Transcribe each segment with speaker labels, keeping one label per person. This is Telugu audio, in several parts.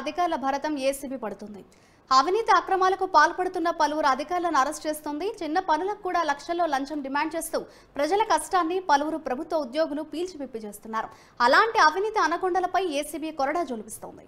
Speaker 1: అధికారుల భరతం ఏసీబీ పడుతుంది. అవినీతి అక్రమాలకు పాల్పడుతున్న పలువురు అధికారులను అరెస్ట్ చేస్తుంది. చిన్న పనులకు కూడా లక్షల్లో లంచం డిమాండ్ చేస్తూ ప్రజల కష్టాన్ని పలువురు ప్రభుత్వ ఉద్యోగులు పీల్చిపిప్పి చేస్తున్నారు. అలాంటి అవినీతి అనకొండలపై ఏసీబీ కొరడా జొలిపిస్తోంది.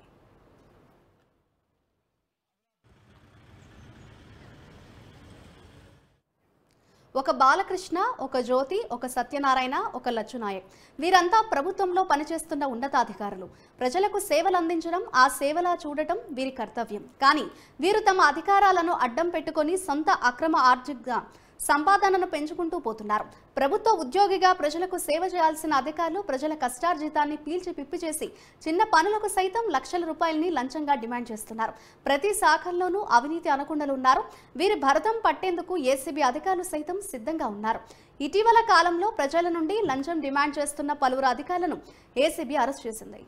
Speaker 1: ఒక బాలకృష్ణ, ఒక జ్యోతి, ఒక సత్యనారాయణ, ఒక లచ్చునాయక్ వీరంతా ప్రభుత్వంలో పనిచేస్తున్న ఉన్నతాధికారులు. ప్రజలకు సేవలు అందించడం, ఆ సేవలా చూడటం వీరి కర్తవ్యం. కానీ వీరు తమ అధికారాలను అడ్డం పెట్టుకొని సొంత అక్రమ ఆర్థిక సంపాదనను పెంచుకుంటూ పోతున్నారు. ప్రభుత్వ ఉద్యోగిగా ప్రజలకు సేవ చేయాల్సిన అధికారులు ప్రజల కష్టార్జితాన్ని పీల్చి పిప్పి చేసి చిన్న పనులకు సైతం లక్షల రూపాయలని లంచంగా డిమాండ్ చేస్తున్నారు. ప్రతి శాఖల్లోనూ అవినీతి అనకొండలు ఉన్నారు. వీరి భరతం పట్టేందుకు ఏసీబీ అధికారులు సైతం సిద్ధంగా ఉన్నారు. ఇటీవల కాలంలో ప్రజల నుండి లంచం డిమాండ్ చేస్తున్న పలువురు అధికారులను ఏసీబీ అరెస్ట్ చేసింది.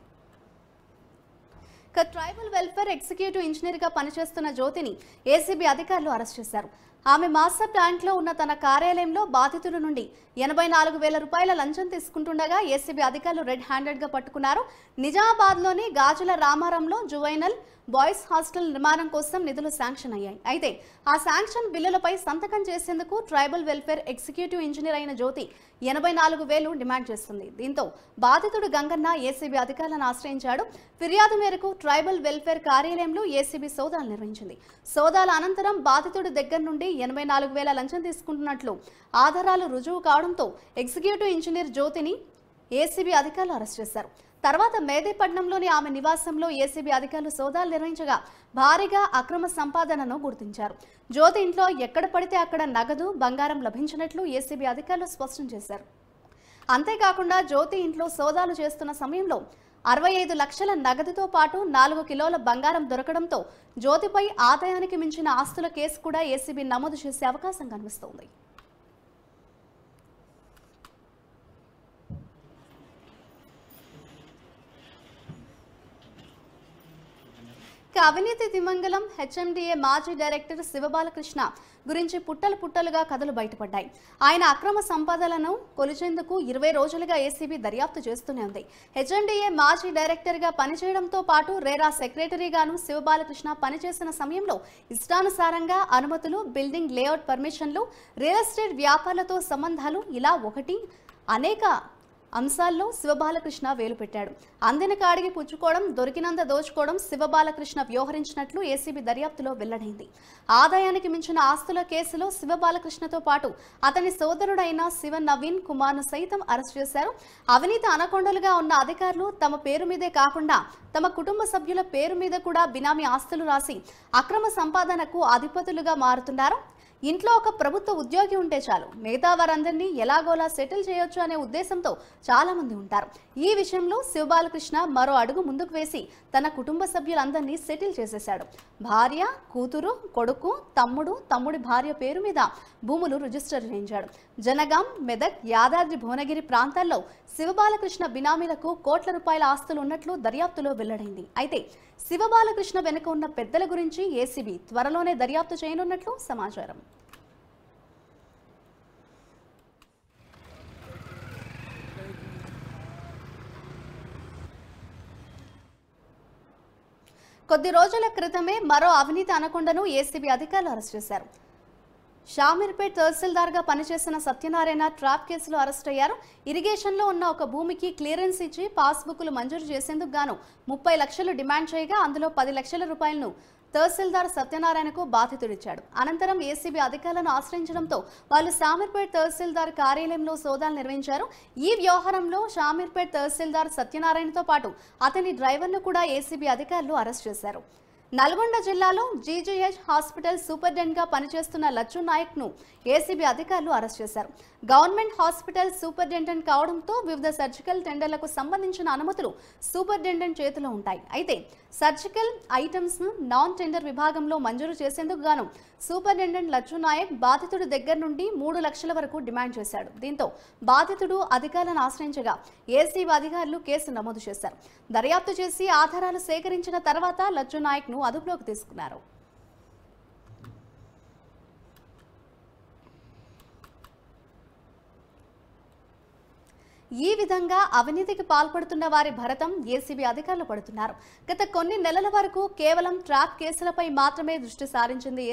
Speaker 1: ట్రైబల్ వెల్ఫేర్ ఎగ్జిక్యూటివ్ ఇంజనీర్ గా పనిచేస్తున్న జ్యోతిని ఏసీబీ అధికారులు అరెస్ట్ చేశారు. ఆమె మాస్టర్ ప్లాంట్లో ఉన్న తన కార్యాలయంలో బాధితుల నుండి 84,000 రూపాయల లంచం తీసుకుంటుండగా ఏసీబీ అధికారులు రెడ్ హ్యాండెడ్ గా పట్టుకున్నారు. నిజామాబాద్లోని గాజుల రామారంలో జువైనల్ బాయ్స్ హాస్టల్ నిర్మాణం కోసం నిధులు శాంక్షన్ అయ్యాయి. అయితే ఆ శాంక్షన్ బిల్లులపై సంతకం చేసేందుకు ట్రైబల్ వెల్ఫేర్ ఎగ్జిక్యూటివ్ ఇంజనీర్ అయిన జ్యోతి 84,000 డిమాండ్ చేస్తుంది. దీంతో బాధితుడు గంగన్న ఏసీబీ అధికారులను ఆశ్రయించాడు. ఫిర్యాదు మేరకు ట్రైబల్ వెల్ఫేర్ కార్యాలయంలో ఏసీబీ సోదాలు నిర్వహించింది. సోదాల అనంతరం బాధితుడి దగ్గర నుండి 84,000 లంచం తీసుకుంటున్నట్లు ఆధారాలు రుజువు కావడంతో ఎగ్జిక్యూటివ్ ఇంజనీర్ జ్యోతిని ఏసీబీ అధికారులు అరెస్ట్ చేశారు. తర్వాత మేదేపట్నంలోని ఆమె నివాసంలో ఏసీబీ అధికారులు సోదాలు నిర్వహించగా భారీగా అక్రమ సంపాదనను గుర్తించారు. జ్యోతి ఇంట్లో ఎక్కడ పడితే అక్కడ నగదు, బంగారం లభించినట్లు ఏసీబీ అధికారులు స్పష్టం చేశారు. అంతేకాకుండా జ్యోతి ఇంట్లో సోదాలు చేస్తున్న సమయంలో 65 లక్షల నగదుతో పాటు 4 కిలోల బంగారం దొరకడంతో జ్యోతిపై ఆదాయానికి మించిన ఆస్తుల కేసు కూడా ఏసీబీ నమోదు చేసే అవకాశం కనిపిస్తోంది. అవినీతి తిమంగళం హెచ్ఎండిఏ మాజీ డైరెక్టర్ శివబాలకృష్ణ గురించి పుట్టలుగా కథలు బయటపడ్డాయి. ఆయన అక్రమ సంపదలను కొలిచేందుకు 20 రోజులుగా ఏసీబీ దర్యాప్తు చేస్తూనే ఉంది. హెచ్ఎండిఏ మాజీ డైరెక్టర్గా పనిచేయడంతో పాటు రేరా సెక్రటరీగాను శివబాలకృష్ణ పనిచేసిన సమయంలో ఇష్టానుసారంగా అనుమతులు, బిల్డింగ్ లేఅవుట్ పర్మిషన్లు, రియల్ ఎస్టేట్ వ్యాపారులతో సంబంధాలు ఇలా అనేక అంశాల్లో శివబాలకృష్ణ వేలు పెట్టాడు. అందిన కాడికి పుచ్చుకోవడం, దొరికినంత దోచుకోవడం శివబాలకృష్ణ వ్యవహరించినట్లు ఏసీబీ దర్యాప్తులో వెల్లడైంది. ఆదాయానికి మించిన ఆస్తుల కేసులో శివబాలకృష్ణతో పాటు అతని సోదరుడైన శివ నవీన్ కుమార్ను సైతం అరెస్ట్ చేశారు. అవినీతి అనకొండలుగా ఉన్న అధికారులు తమ పేరు మీదే కాకుండా తమ కుటుంబ సభ్యుల పేరు మీద కూడా బినామీ ఆస్తులు రాసి అక్రమ సంపాదనకు అధిపతులుగా మారుతున్నారు. ఇంట్లో ఒక ప్రభుత్వ ఉద్యోగి ఉంటే చాలు, మిగతా వారందరినీ ఎలాగోలా సెటిల్ చేయొచ్చు అనే ఉద్దేశంతో చాలా మంది ఉంటారు. ఈ విషయంలో శివబాలకృష్ణ మరో అడుగు ముందుకు వేసి తన కుటుంబ సభ్యులందరినీ సెటిల్ చేసేశాడు. భార్య, కూతురు, కొడుకు, తమ్ముడి భార్య పేరు మీద భూములు రిజిస్టర్ చేయించాడు. జనగాం, మెదక్, యాదాద్రి భువనగిరి ప్రాంతాల్లో శివబాలకృష్ణ బినామీలకు కోట్ల రూపాయల ఆస్తులు ఉన్నట్లు దర్యాప్తులో వెల్లడైంది. అయితే శివబాలకృష్ణ వెనుక ఉన్న పెద్దల గురించి ఏసీబీ త్వరలోనే దర్యాప్తు చేయనున్నట్లు సమాచారం. కొద్ది రోజుల క్రితమే మరో అవినీతి అనకొండను ఏసీబీ అధికారులు అరెస్ట్ చేశారు. షామీర్పేట్ తహసీల్దార్గా పనిచేసిన సత్యనారాయణ ట్రాప్ కేసులో అరెస్ట్ అయ్యారు. ఇరిగేషన్లో ఉన్న ఒక భూమికి క్లియరెన్స్ ఇచ్చి పాస్బుక్లు మంజూరు చేసేందుకు గాను 30 లక్షలు డిమాండ్ చేయగా అందులో 10 లక్షల రూపాయలను తహసీల్దార్ సత్యనారాయణకు బాధితుడిచ్చాడు. అనంతరం ఏసీబీ అధికారులను ఆశ్రయించడంతో వాళ్ళు షామీర్పేట్ తహసీల్దార్ కార్యాలయంలో సోదాలు నిర్వహించారు. ఈ వ్యవహారంలో షామీర్పేట్ తహసీల్దార్ సత్యనారాయణతో పాటు అతని డ్రైవర్ను కూడా ఏసీబీ అధికారులు అరెస్ట్ చేశారు. నల్గొండ జిల్లాలో జీజీహెచ్ హాస్పిటల్ సూపరింటెండెంట్గా పనిచేస్తున్న లచ్చు నాయక్ను ఏసీబీ అధికారులు అరెస్ట్ చేశారు. గవర్నమెంట్ హాస్పిటల్ సూపరింటెండెంట్ కావడంతో వివిధ సర్జికల్ టెండర్లకు సంబంధించిన అనుమతులు సూపరింటెండెంట్ చేతిలో ఉంటాయి. అయితే సర్జికల్ ఐటమ్స్ నాన్ టెండర్ విభాగంలో మంజూరు చేసేందుకు గాను సూపరింటెండెంట్ లచ్చు నాయక్ బాధితుడి దగ్గర నుండి 3 లక్షల వరకు డిమాండ్ చేశాడు. దీంతో బాధితుడు అధికారులను ఆశ్రయించగా ఏసీబీ అధికారులు కేసు నమోదు చేశారు. దర్యాప్తు చేసి ఆధారాలు సేకరించిన తర్వాత లచ్చు నాయక్ను అదుపులోకి తీసుకున్నారు. ఈ విధంగా అవినీతికి పాల్పడుతున్న వారి భరతం ఏసీబీ అధికారులు పడుతున్నారు. గత కొన్ని నెలల వరకు కేవలం ట్రాప్ కేసులపై మాత్రమే దృష్టి సారించింది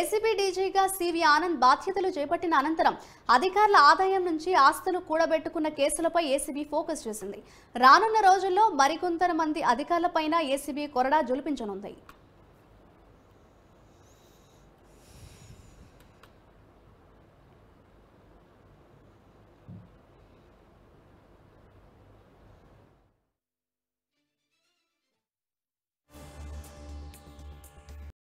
Speaker 1: ఏసీబీ డీజీగా సివి ఆనంద్ బాధ్యతలు చేపట్టిన అనంతరం అధికారుల ఆదాయం నుంచి ఆస్తులు కూడబెట్టుకున్న కేసులపై ఏసీబీ ఫోకస్ చేసింది. రానున్న రోజుల్లో మరికొంతమంది అధికారులపైన ఏసీబీ కొరడా జొలిపించనుంది.